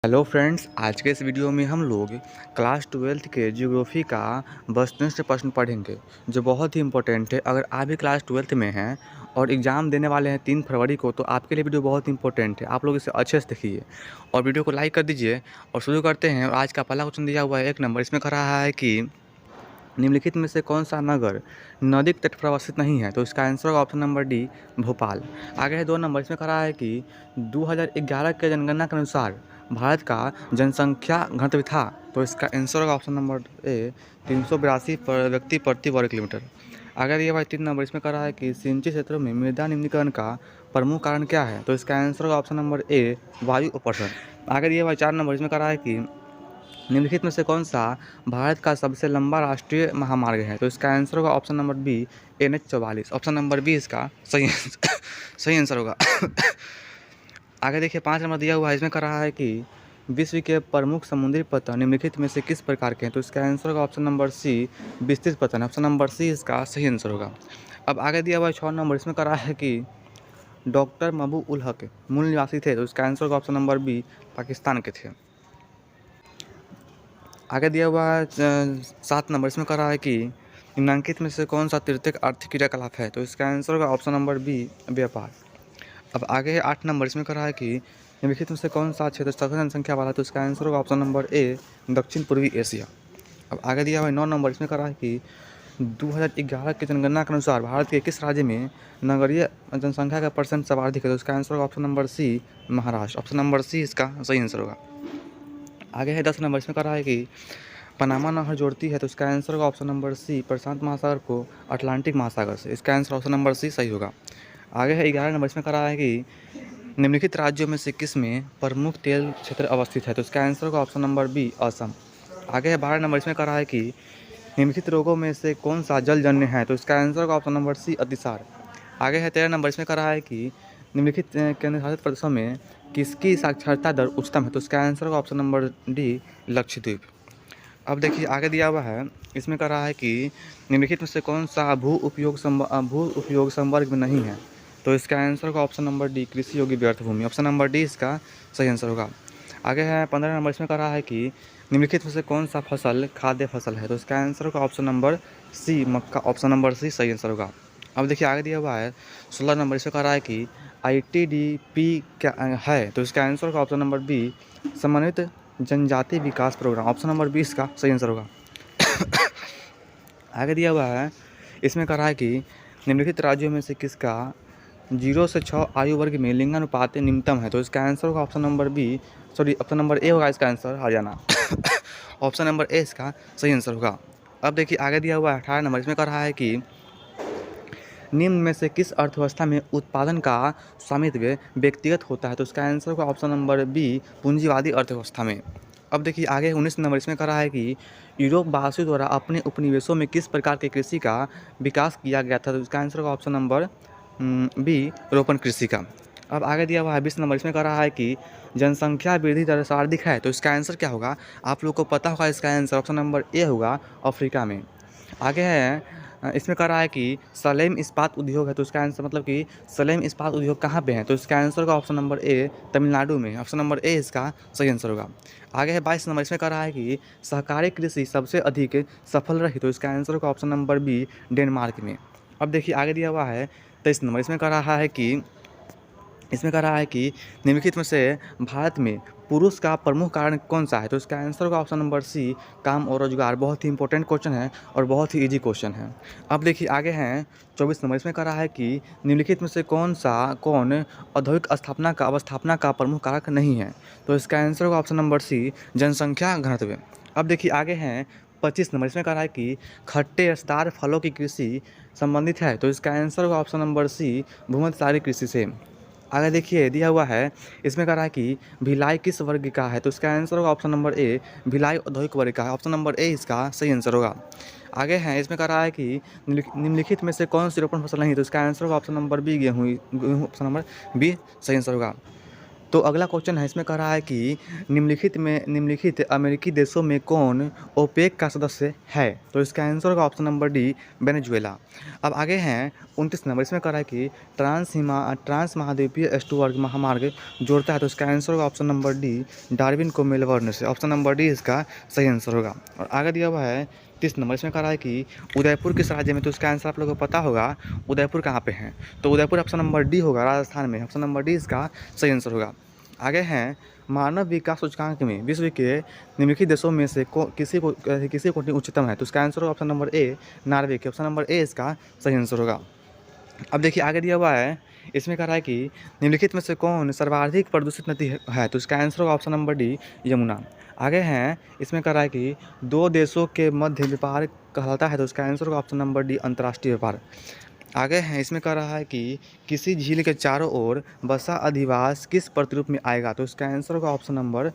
Hello friends, आज के इस वीडियो में हम लोग क्लास 12th के ज्योग्राफी का वस्तुनिष्ठ प्रश्न पढ़ेंगे जो बहुत ही इंपॉर्टेंट है। अगर आप भी क्लास 12th में हैं और एग्ज़ाम देने वाले हैं 3 फरवरी को, तो आपके लिए वीडियो बहुत ही इंपॉर्टेंट है। आप लोग इसे अच्छे से देखिए और वीडियो को लाइक कर दीजिए। और शुरू करते हैं। और आज का पहला क्वेश्चन दिया हुआ है 1 नंबर। इसमें कह रहा है कि निम्नलिखित में से कौन सा नगर नदी के तट पर अवस्थित नहीं है? तो इसका आंसर होगा ऑप्शन नंबर डी, भोपाल। आगे है 2 नंबर। इसमें कह रहा है कि 2011 के जनगणना के अनुसार भारत का जनसंख्या घनत्व था। तो इसका आंसर होगा ऑप्शन नंबर ए, 382 पर व्यक्ति प्रति वर्ग किलोमीटर। आगे दिया हुआ 3 नंबर। इसमें कह रहा है कि सिंचित क्षेत्रों में मृदा निम्नीकरण का प्रमुख कारण क्या है? तो इसका आंसर होगा ऑप्शन नंबर ए, वायु अपर्षण। आगे दिया हुआ 4 नंबर। इसमें कह रहा है कि निम्नलिखित में से कौन सा भारत का सबसे लंबा राष्ट्रीय महामार्ग है? तो इसका आंसर होगा option number B, NH 44। Option number B इसका सही सही आंसर होगा। आगे देखिए 5 नंबर दिया हुआ है। इसमें कह रहा है कि विश्व के प्रमुख समुद्री पतन निम्नलिखित में से किस प्रकार के हैं? तो इसका आंसर होगा ऑप्शन नंबर सी, विस्तृत पतन। ऑप्शन नंबर सी इसका सही आंसर होगा। अब आगे दिया हुआ है 6 नंबर। इसमें कह रहा है कि डॉक्टर महबूब उल हक मूल निवासी थे। तो इसका आंसर होगा ऑप्शन नंबर बी, पाकिस्तान के थे। आगे दिया हुआ है 7 नंबर। इसमें कह रहा है कि निम्नलिखित में से कौन सा तृतीयक आर्थिक क्रियाकलाप है? तो इसका आंसर होगा ऑप्शन नंबर बी, व्यापार। अब आगे है 8 नंबर। इसमें कह रहा है कि निम्नलिखित में से कौन सा क्षेत्र सबसे जनसंख्या वाला है? तो इसका आंसर होगा ऑप्शन नंबर ए, दक्षिण पूर्वी एशिया। अब आगे दिया हुआ है 9 नंबर। इसमें कह रहा है कि 2011 की जनगणना के अनुसार भारत के किस राज्य में नगरीय जनसंख्या का परसेंट सर्वाधिक है? तो इसका आंसर होगा option number C, Maharashtra. Option number C इसका सही आंसर होगा। आगे है 10 नंबर। इसमें कह रहा है कि पनामा नहर जोड़ती है। तो इसका आंसर होगा ऑप्शन नंबर सी, प्रशांत महासागर को अटलांटिक महासागर से। इसका आंसर ऑप्शन नंबर सी सही होगा। आगे है 11 नंबर। इसमें कह रहा है कि निम्नलिखित राज्यों में से किस में प्रमुख तेल क्षेत्र अवस्थित है? तो इसका आंसर होगा ऑप्शन नंबर बी, असम। आगे है 12 नंबर। इसमें कह रहा है कि निम्नलिखित रोगों में से कौन सा जलजन्य है? तो इसका आंसर होगा ऑप्शन नंबर सी, अतिसार। आगे है 13 नंबर। इसमें कह रहा है कि निम्नलिखित केंद्र शासित प्रदेशों में किसकी साक्षरता दर उच्चतम है? तो इसका आंसर होगा ऑप्शन नंबर डी, लक्षद्वीप। अब देखिए आगे दिया हुआ है। इसमें कह रहा है कि निम्नलिखित में से कौन सा भू उपयोग संवर्ग में नहीं है? तो इसका आंसर होगा ऑप्शन नंबर डी, कृषि योग्य व्यर्थ भूमि। ऑप्शन नंबर डी इसका सही आंसर होगा। आगे है 15 नंबर। इसमें कह रहा है कि निम्नलिखित में से कौन सा फसल खाद्य फसल है? तो इसका आंसर होगा ऑप्शन नंबर सी, मक्का। ऑप्शन नंबर सी सही आंसर होगा। अब देखिए आगे दिया हुआ है 16 नंबर। इसमें कह रहा है कि ITDP क्या है? तो इसका आंसर होगा ऑप्शन नंबर बी, समन्वित जनजाति विकास प्रोग्राम। ऑप्शन नंबर 20 का सही आंसर होगा। आगे दिया हुआ है। इसमें कह रहा है कि निम्नलिखित राज्यों में से किसका 0 से 6 आयु वर्ग में लिंगानुपात निम्नतम है? तो इसका आंसर होगा option number B, sorry option number A होगा इसका answer, Haryana. Option number A इसका सही आंसर होगा। अब देखिए आगे दिया हुआ है 18 नंबर। इसमें कह रहा है कि निम्न में से किस अर्थव्यवस्था में उत्पादन का स्वामित्व व्यक्तिगत होता है? तो इसका आंसर होगा ऑप्शन नंबर बी, पूंजीवादी अर्थव्यवस्था में। अब देखिए आगे 19 नंबर। इसमें कह रहा है कि यूरोप वासियों द्वारा अपने उपनिवेशों में किस प्रकार के कृषि का विकास किया गया था? तो इसका आंसर होगा ऑप्शन नंबर बी, रोपण कृषि का। अब आगे दिया हुआ है 20 नंबर। इसमें कह रहा है कि जनसंख्या वृद्धि दर सर्वाधिक है। तो इसका आंसर क्या होगा? आप लोग को पता होगा इसका आंसर ऑप्शन नंबर ए होगा, अफ्रीका में। आगे है इसमें कह रहा है कि सलेम इस्पात उद्योग है। तो इसका आंसर मतलब कि सलेम इस्पात उद्योग कहाँ पे है? तो इसका आंसर होगा ऑप्शन नंबर ए, तमिलनाडु में। ऑप्शन नंबर ए इसका सही आंसर होगा। आगे है 22 नंबर। इसमें कह रहा है कि सहकारी कृषि सबसे अधिक सफल रही। तो इसका आंसर होगा ऑप्शन नंबर बी, डेनमार्क में। अब देखिए आगे दिया हुआ है 23 नंबर। इसमें कह रहा है कि निम्नलिखित में से भारत में पुरुष का प्रमुख कारण कौन सा है? तो इसका आंसर होगा ऑप्शन नंबर सी, काम और रोजगार। बहुत ही इंपॉर्टेंट क्वेश्चन है और बहुत ही इजी क्वेश्चन है। अब देखिए आगे हैं 24 नंबर। इसमें कह रहा है कि निम्नलिखित में से कौन औद्योगिक अवस्थापना का प्रमुख कारक नहीं है? तो इसका आंसर होगा ऑप्शन नंबर सी, जनसंख्या घनत्व। अब देखिए आगे हैं 25 नंबर। इसमें कह रहा है कि खट्टे रसदार फलों की कृषि संबंधित है। तो इसका आंसर होगा ऑप्शन नंबर सी, भूमध्यसागरीय कृषि से। आगे देखिए दिया हुआ है। इसमें कह रहा है कि भिलाई किस वर्ग का है? तो इसका आंसर होगा ऑप्शन नंबर ए, भिलाई औद्योगिक वर्ग का है। ऑप्शन नंबर ए इसका सही आंसर होगा। आगे है इसमें कह रहा है कि निम्नलिखित में से कौन सी रोपण फसल नहीं? तो इसका आंसर होगा ऑप्शन नंबर बी, गेहूँ। ऑप्शन नंबर बी सही आंसर होगा। तो अगला क्वेश्चन है, इसमें कह रहा है कि निम्नलिखित अमेरिकी देशों में कौन ओपेक का सदस्य है? तो इसका आंसर होगा ऑप्शन नंबर डी, वेनेजुएला। अब आगे हैं 29 नंबर, इसमें कह रहा है कि ट्रांस महाद्वीपीय एस्टुअर्ग महामार्ग जोड़ता है। तो इसका आंसर होगा ऑप्शन नंबर डी, डार्विन को मेलबर्न से। ऑप्शन नंबर डी इसका सही आंसर होगा। और आगे दिया हुआ है 30 नंबर, इसमें कह रहा है कि उदयपुर किस राज्य में? तो इसका आंसर आप लोगों को पता होगा, उदयपुर कहाँ पे है? तो उदयपुर ऑप्शन नंबर डी होगा, राजस्थान में। ऑप्शन नंबर डी इसका सही आंसर होगा। आगे हैं मानव विकास सूचकांक में विश्व के निम्नलिखित देशों में से किसी कोटि उच्चतम है? तो इसका आंसर होगा ऑप्शन नंबर ए, नॉर्वे के। ऑप्शन नंबर ए इसका सही आंसर होगा। अब देखिए आगे दिया हुआ है, इसमें कह रहा है कि निम्नलिखित में से कौन सर्वाधिक प्रदूषित नदी है? तो इसका आंसर होगा ऑप्शन नंबर डी, यमुना। आगे हैं, इसमें कह रहा है कि दो देशों के मध्य व्यापार कहलाता है। तो इसका आंसर होगा ऑप्शन नंबर डी, अंतर्राष्ट्रीय व्यापार। आगे हैं, इसमें कह रहा है कि किसी झील के चारों ओर बसा अधिवास किस प्रतिरूप में आएगा? तो इसका आंसर होगा ऑप्शन नंबर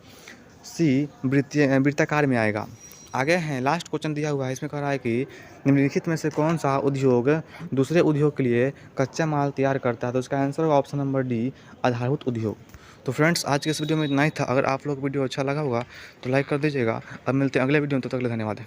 सी, वृत्ताकार में आएगा। आगे हैं, लास्ट क्वेश्चन दिया हुआ है, इसमें कह रहा है कि निम्नलिखित में से कौन सा उद्योग दूसरे उद्योग के लिए कच्चा माल तैयार करता है? तो इसका आंसर होगा ऑप्शन नंबर डी, आधारभूत उद्योग। तो फ्रेंड्स, आज के इस वीडियो में इतना ही था। अगर आप लोग वीडियो अच्छा लगा होगा तो लाइक कर दीजिएगा। अब मिलते हैं अगले वीडियो में, तब तक के लिए धन्यवाद।